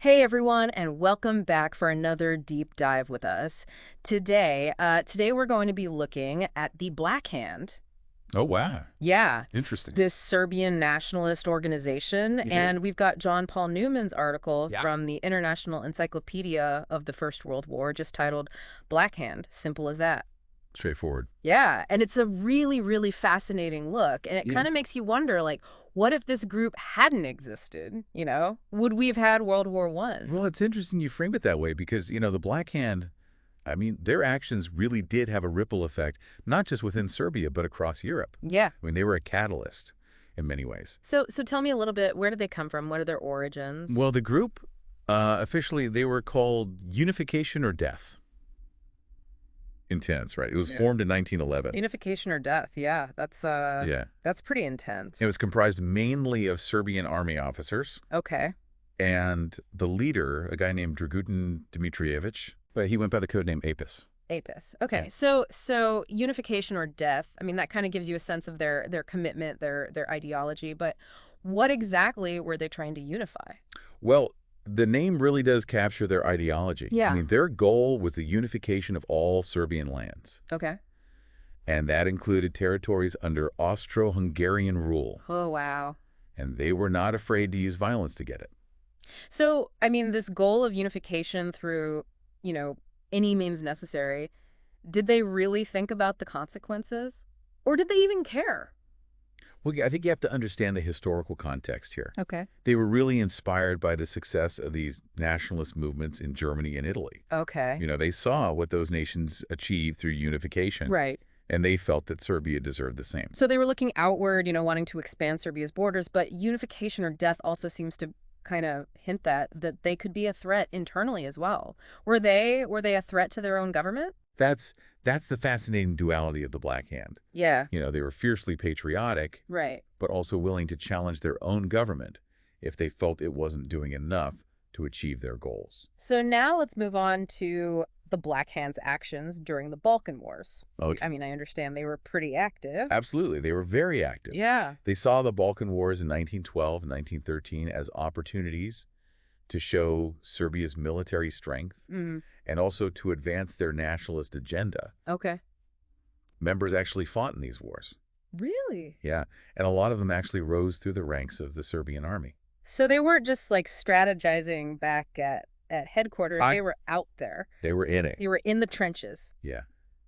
Hey everyone, and welcome back for another deep dive with us. Today we're going to be looking at the Black Hand. Oh, wow. Yeah, Interesting. this Serbian nationalist organization, and we've got John Paul Newman's article Yeah. from the International Encyclopedia of the First World War, just titled "Black Hand." Simple as that. Straightforward. Yeah, and it's a really, really fascinating look, and it Yeah. kind of makes you wonder, like, what if this group hadn't existed? Would we have had World War One? Well, it's interesting you frame it that way because, the Black Hand, I mean, their actions really did have a ripple effect, not just within Serbia, but across Europe. Yeah. I mean, they were a catalyst in many ways. So tell me a little bit, where did they come from? What are their origins? Well, the group, officially, they were called Unification or Death. Intense, right? It was formed in 1911. Unification or death. Yeah, Yeah. that's pretty intense. It was comprised mainly of Serbian army officers, Okay. and the leader, a guy named Dragutin Dmitrievich, but he went by the code name Apis. Apis. Okay. Yeah. So unification or death. I mean, that kind of gives you a sense of their commitment, their ideology, but what exactly were they trying to unify? Well, the name really does capture their ideology. I Yeah. mean, their goal was the unification of all Serbian lands, Okay. and that included territories under Austro-Hungarian rule, Oh, wow. and they were not afraid to use violence to get it. So, I mean, this goal of unification through, any means necessary, did they really think about the consequences? Or did they even care? Well, I think you have to understand the historical context here. Okay. They were really inspired by the success of these nationalist movements in Germany and Italy. Okay. They saw what those nations achieved through unification, Right. and they felt that Serbia deserved the same. So they were looking outward, wanting to expand Serbia's borders, but unification or death also seems to kind of hint that they could be a threat internally as well. Were they a threat to their own government? That's the fascinating duality of the Black Hand. Yeah. They were fiercely patriotic, Right. but also willing to challenge their own government if they felt it wasn't doing enough to achieve their goals. So now let's move on to the Black Hand's actions during the Balkan Wars. Okay. I mean, I understand they were pretty active. Absolutely. They were very active. Yeah. They saw the Balkan Wars in 1912 and 1913 as opportunities to show Serbia's military strength Mm. and also to advance their nationalist agenda. Okay. Members actually fought in these wars. Really? Yeah, and a lot of them actually rose through the ranks of the Serbian army. So they weren't just like strategizing back at headquarters. I- They were out there. They were in it. They were in the trenches. Yeah.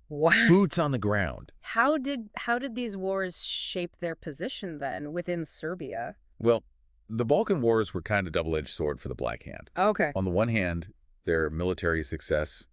Wow. Boots on the ground. How did these wars shape their position then within Serbia? Well, the Balkan Wars were kind of double-edged sword for the Black Hand. Okay. On the one hand, their military success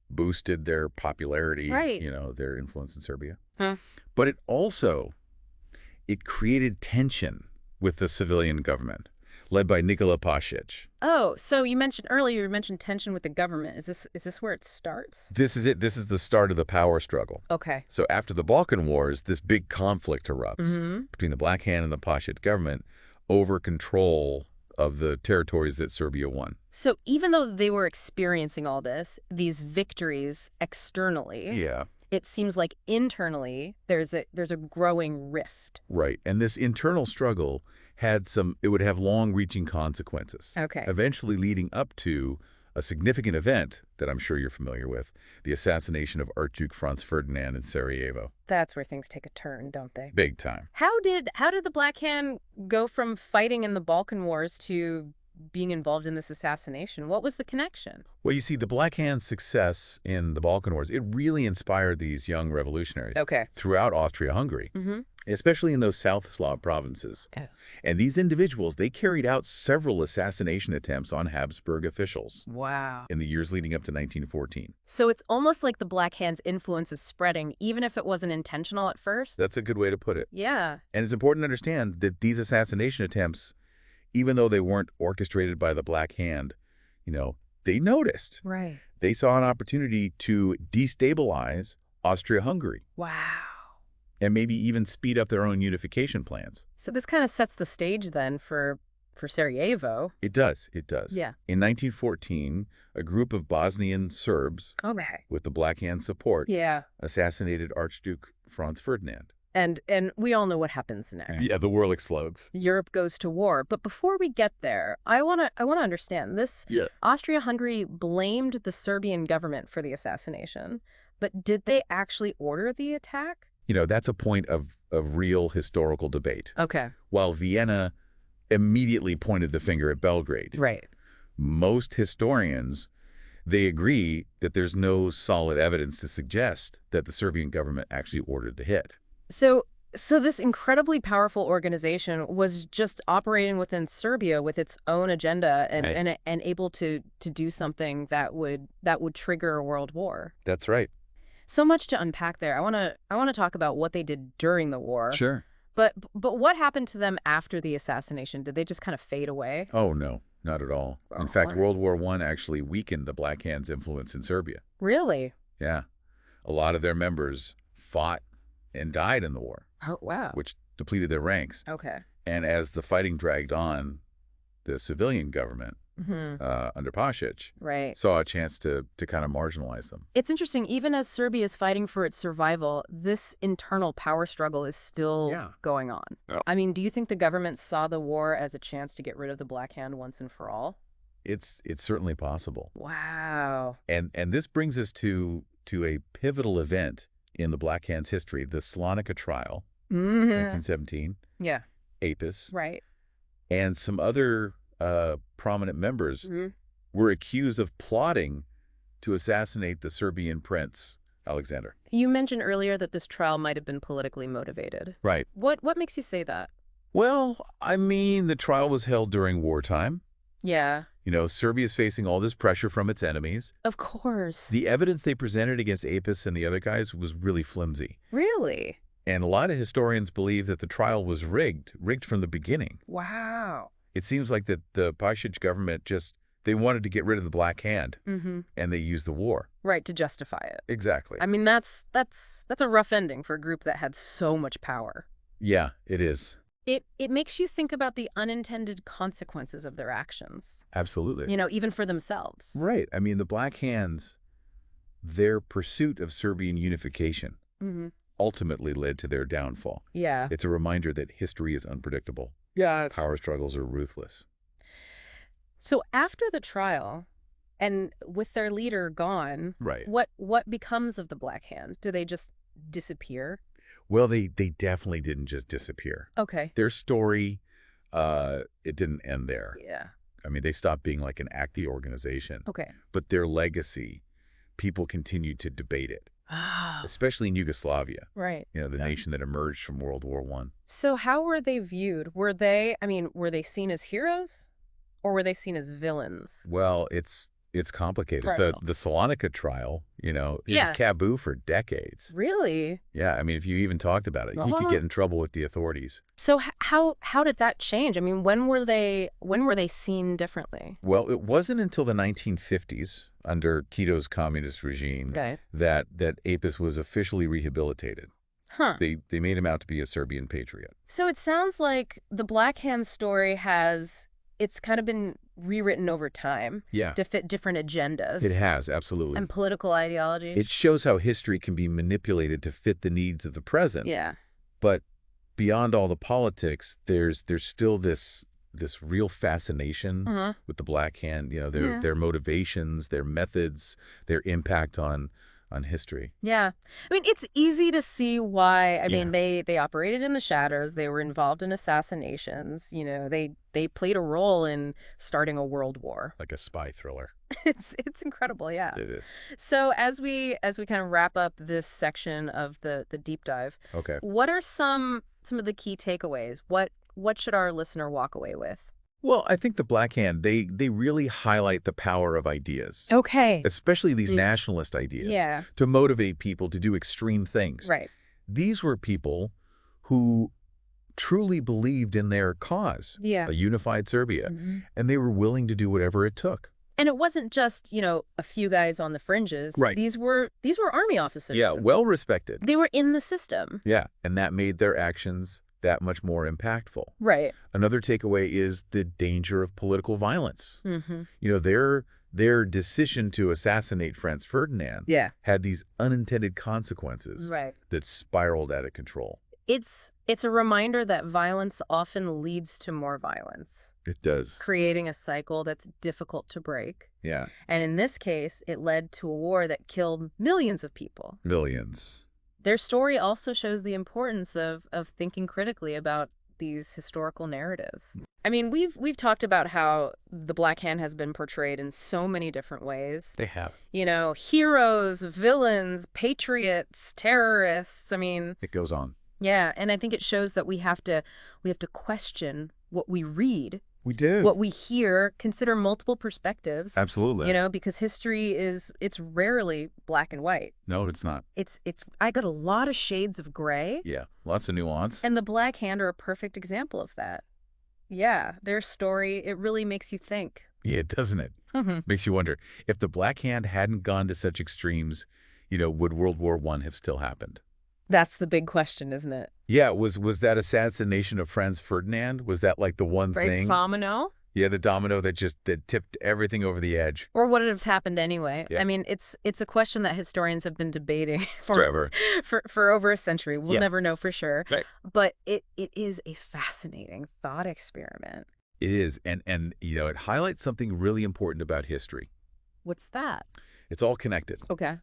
boosted their popularity, Right. their influence in Serbia. Huh. But it created tension with the civilian government, led by Nikola Pasic. Oh, so you mentioned tension with the government. Is this where it starts? This is it. This is the start of the power struggle. Okay. So after the Balkan Wars, this big conflict erupts Mm-hmm. between the Black Hand and the Pasic government over control of the territories that Serbia won. So even though they were experiencing all this, these victories externally, Yeah. it seems like internally there's a growing rift. Right. And this internal struggle it would have long-reaching consequences. Okay. Eventually leading up to a significant event that I'm sure you're familiar with, the assassination of Archduke Franz Ferdinand in Sarajevo. That's where things take a turn, don't they? Big time. How did the Black Hand go from fighting in the Balkan Wars to being involved in this assassination? What was the connection? Well, you see, the Black Hand's success in the Balkan Wars, it really inspired these young revolutionaries Okay. throughout Austria-Hungary, Mm-hmm. especially in those South Slav provinces. Oh. And these individuals, they carried out several assassination attempts on Habsburg officials Wow. in the years leading up to 1914. So it's almost like the Black Hand's influence is spreading, even if it wasn't intentional at first? That's a good way to put it. Yeah. And it's important to understand that these assassination attempts, even though they weren't orchestrated by the Black Hand, they noticed. Right. They saw an opportunity to destabilize Austria-Hungary Wow. and maybe even speed up their own unification plans. So this kind of sets the stage then for Sarajevo. It does. It does. Yeah. In 1914, a group of Bosnian Serbs, Okay. with the Black Hand support, Yeah. assassinated Archduke Franz Ferdinand. And we all know what happens next. Yeah, the world explodes. Europe goes to war. But before we get there, I wanna understand this. Yeah. Austria-Hungary blamed the Serbian government for the assassination, but did they actually order the attack? That's a point of real historical debate. Okay. While Vienna immediately pointed the finger at Belgrade, Right. most historians, they agree that there's no solid evidence to suggest that the Serbian government actually ordered the hit. So this incredibly powerful organization was just operating within Serbia with its own agenda and Right. and able to do something that would trigger a world war. That's right. So much to unpack there. I want to talk about what they did during the war. Sure. But what happened to them after the assassination? Did they just kind of fade away? Oh, no, not at all. Oh, In fact, what? World War I actually weakened the Black Hand's influence in Serbia. Really? Yeah. A lot of their members fought and died in the war, Oh, wow. which depleted their ranks. Okay. And as the fighting dragged on, the civilian government under Pasic Right. saw a chance to kind of marginalize them. It's interesting, even as Serbia is fighting for its survival, this internal power struggle is still Yeah. going on. Yeah. I mean, do you think the government saw the war as a chance to get rid of the Black Hand once and for all? It's certainly possible. Wow. And this brings us to a pivotal event in the Black Hand's history, the Salonika trial, Mm-hmm. 1917, Yeah. Apis, Right. and some other prominent members Mm-hmm. were accused of plotting to assassinate the Serbian prince, Alexander. You mentioned earlier that this trial might have been politically motivated. Right. What makes you say that? Well, I mean, the trial was held during wartime. Yeah. Serbia's facing all this pressure from its enemies. Of course. The evidence they presented against Apis and the other guys was really flimsy. Really? And a lot of historians believe that the trial was rigged from the beginning. Wow. It seems like that the Pasic government they wanted to get rid of the Black Hand, Mm-hmm. and they used the war. Right, to justify it. Exactly. I mean, that's a rough ending for a group that had so much power. Yeah, it is. It makes you think about the unintended consequences of their actions, Absolutely. even for themselves. Right. I mean, the Black Hands, their pursuit of Serbian unification Mm-hmm. ultimately led to their downfall. Yeah. It's a reminder that history is unpredictable. Yeah. Power struggles are ruthless. So after the trial, and with their leader gone, Right. what becomes of the Black Hand? Do they just disappear? Well, they definitely didn't just disappear. Okay. Their story, it didn't end there. Yeah. I mean, they stopped being like an active organization. Okay. But their legacy, people continued to debate it, Ah. especially in Yugoslavia, Right. the nation that emerged from World War I. So how were they viewed? Were they seen as heroes, or were they seen as villains? Well, it's complicated. Right. The Salonika trial, it Yeah. was taboo for decades. Really? Yeah, I mean, if you even talked about it, you could get in trouble with the authorities. So how did that change? I mean, when were they seen differently? Well, it wasn't until the 1950s, under Tito's communist regime, Okay. that Apis was officially rehabilitated. Huh. They made him out to be a Serbian patriot. So it sounds like the Black Hand story it's kind of been rewritten over time Yeah, to fit different agendas it has, absolutely. and political ideologies. It shows how history can be manipulated to fit the needs of the present. Yeah. But beyond all the politics, there's still this real fascination Uh-huh. with the Black Hand, Yeah. their motivations, their methods, their impact on history. Yeah. I mean, it's easy to see why. I mean, Yeah. they operated in the shadows. They were involved in assassinations. They played a role in starting a world war. Like a spy thriller. It's incredible, yeah. It is. So as we kind of wrap up this section of the deep dive, Okay. what are some of the key takeaways? What should our listener walk away with? Well, I think the Black Hand, they really highlight the power of ideas, Okay. especially these nationalist ideas, Yeah. to motivate people to do extreme things. Right. These were people who truly believed in their cause, Yeah. a unified Serbia, Mhm. and they were willing to do whatever it took. And it wasn't just, a few guys on the fringes. Right. These were army officers. Yeah, well respected. They were in the system. Yeah, and that made their actions that much more impactful. Right. Another takeaway is the danger of political violence. Mm-hmm. Their decision to assassinate Franz Ferdinand Yeah. had these unintended consequences Right. that spiraled out of control. It's a reminder that violence often leads to more violence, It does. creating a cycle that's difficult to break. Yeah. And in this case, it led to a war that killed millions of people. Millions. Their story also shows the importance of thinking critically about these historical narratives. I mean, we've talked about how the Black Hand has been portrayed in so many different ways. They have. You know, heroes, villains, patriots, terrorists. I mean, It goes on. yeah, and I think it shows that we have to question what we read, We do. what we hear, consider multiple perspectives. Absolutely. You know, because history it's rarely black and white. No, it's not. It's I got a lot of shades of gray, Yeah. Lots of nuance. and the Black Hand are a perfect example of that. Yeah, their story, it really makes you think. Yeah, doesn't it? Mhm. Makes you wonder, if the Black Hand hadn't gone to such extremes, would World War I have still happened? That's the big question, isn't it? Yeah, was that assassination of Franz Ferdinand? Was that like the one Right, thing? domino? Yeah, the domino that tipped everything over the edge. Or would it have happened anyway? Yeah. I mean, it's a question that historians have been debating Forever. for over a century. We'll Yeah. never know for sure. Right. But it is a fascinating thought experiment. It is, and it highlights something really important about history. What's that? It's all connected. Okay.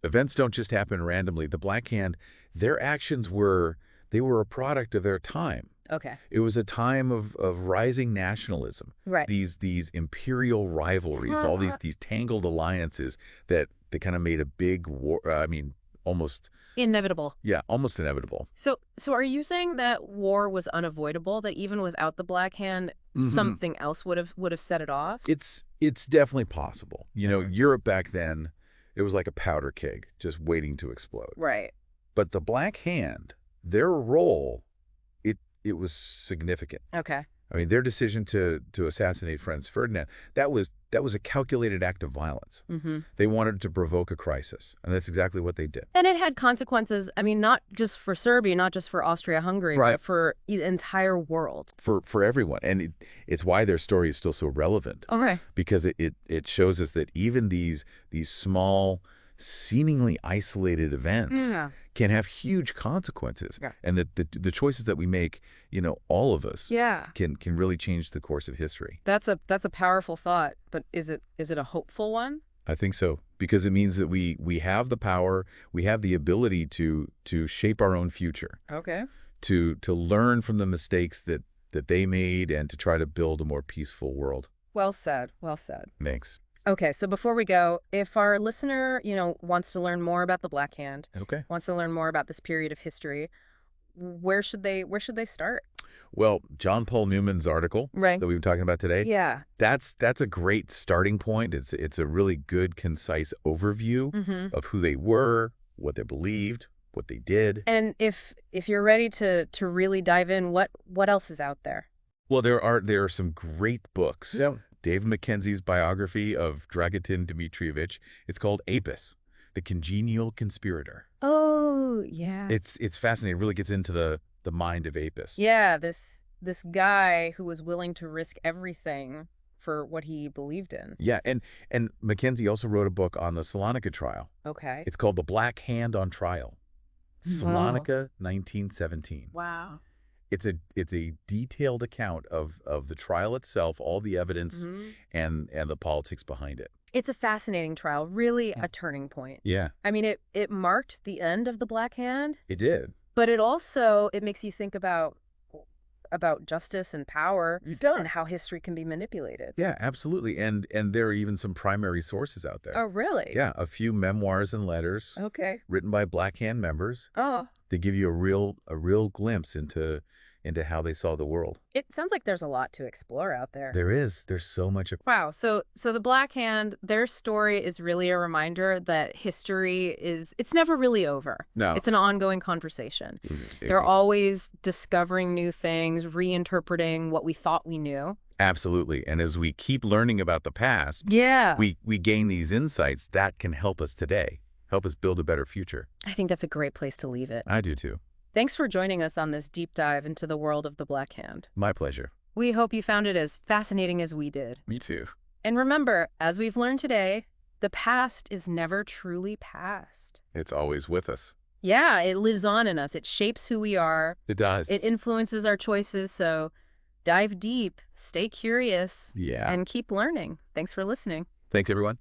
Events don't just happen randomly. The Black Hand, their actions were a product of their time. Okay. It was a time of rising nationalism. Right. These imperial rivalries, all these tangled alliances that they kind of made a big war. Almost Inevitable. almost inevitable. So are you saying that war was unavoidable, that even without the Black Hand, something else would have set it off? It's definitely possible. Europe back then, it was like a powder keg just waiting to explode. Right. But the Black Hand, their role, it was significant. Okay. I mean, their decision to assassinate Franz Ferdinand, that was a calculated act of violence. Mm-hmm. They wanted to provoke a crisis, and that's exactly what they did. And it had consequences, I mean, not just for Serbia, not just for Austria-Hungary, Right. but for the entire world. For everyone. And it's why their story is still so relevant. Okay. Because it shows us that even these small, seemingly isolated events Yeah. can have huge consequences. Yeah. And that the choices that we make, all of us, Yeah. can really change the course of history. That's a powerful thought, but is it a hopeful one? I think so, because it means that we have the power, we have the ability to shape our own future, Okay. to learn from the mistakes that they made, and to try to build a more peaceful world. Well said. Well said. Thanks. Okay, so before we go, if our listener, wants to learn more about the Black Hand, Okay. wants to learn more about this period of history, where should they start? Well, John Paul Newman's article Right. that we were talking about today, Yeah. that's a great starting point. It's a really good, concise overview Mm-hmm. of who they were, what they believed, what they did. And if you're ready to really dive in, what else is out there? Well, there are some great books. Yep. Dave Mackenzie's biography of Dragutin Dmitrievich. It's called Apis, the Congenial Conspirator. Oh, yeah. It's fascinating. It really gets into the mind of Apis. Yeah, this guy who was willing to risk everything for what he believed in. Yeah, and Mackenzie also wrote a book on the Salonika trial. Okay. It's called The Black Hand on Trial. Salonika, 1917. Wow. It's a detailed account of the trial itself, all the evidence, Mhm. and the politics behind it. It's a fascinating trial, really a turning point. Yeah, I mean, it marked the end of the Black Hand, it did. but it makes you think about justice and power It does. and how history can be manipulated. Yeah, absolutely. And there are even some primary sources out there. Oh, really? Yeah, a few memoirs and letters Okay. written by Black Hand members. Oh, They give you a real glimpse into how they saw the world. it sounds like there's a lot to explore out there. There's so much. Wow. So the Black Hand, their story is really a reminder that history it's never really over. No. It's an ongoing conversation. They're always discovering new things, reinterpreting what we thought we knew. Absolutely. And as we keep learning about the past, Yeah. we gain these insights that can help us today, help us build a better future. I think that's a great place to leave it. I do too. Thanks for joining us on this deep dive into the world of the Black Hand. My pleasure. We hope you found it as fascinating as we did. Me too. And remember, as we've learned today, the past is never truly past. It's always with us. Yeah, it lives on in us. It shapes who we are. It It does. influences our choices. So dive deep, stay curious, Yeah. and keep learning. Thanks for listening. Thanks, everyone.